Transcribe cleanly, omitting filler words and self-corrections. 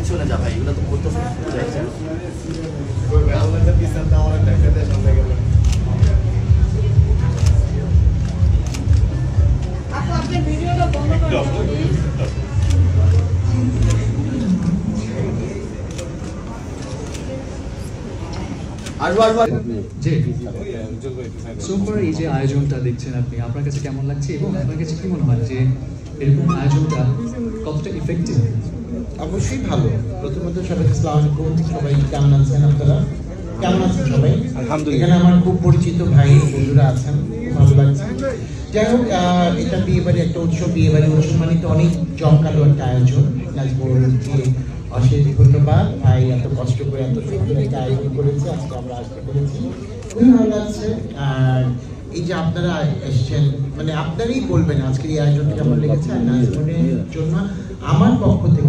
চলে যা ভাই, এগুলো তো করতে চাইছে। এই যে আয়োজনটা দেখছেন আপনি, আপনার কাছে কেমন লাগছে এবং আপনার কাছে কি মনে হয় যে এরকম আয়োজনটা কতটা ইফেক্টিভ? অবশ্যই ভালো। প্রথমত সবাইকে আসসালামু আলাইকুম। সবাই কেমন আছেন? আপনারা কেমন আছেন সবাই? আলহামদুলিল্লাহ। এখানে আমার খুব পরিচিত ভাই বন্ধুরা আছেন, ভালো লাগছে। যাই হোক, এটা বিয়েবাড়ি একটা উৎসব, বিয়েবাড়ি উৎসব মানে তো অনেক জমকালো একটা আয়োজন। নাজবুলকে অশেষ ধন্যবাদ, ভাই এত কষ্ট করে এত সুন্দর একটা আয়োজন করেছে, আজকে আমরা আসতে পেরেছি, খুবই ভালো লাগছে। আর এই যে আপনারা এসছেন, মানে আপনারই বলবেন আজকের এই আয়োজনটা কেমন লেগেছে। আর নাজবুলের জন্য আমার পক্ষ থেকে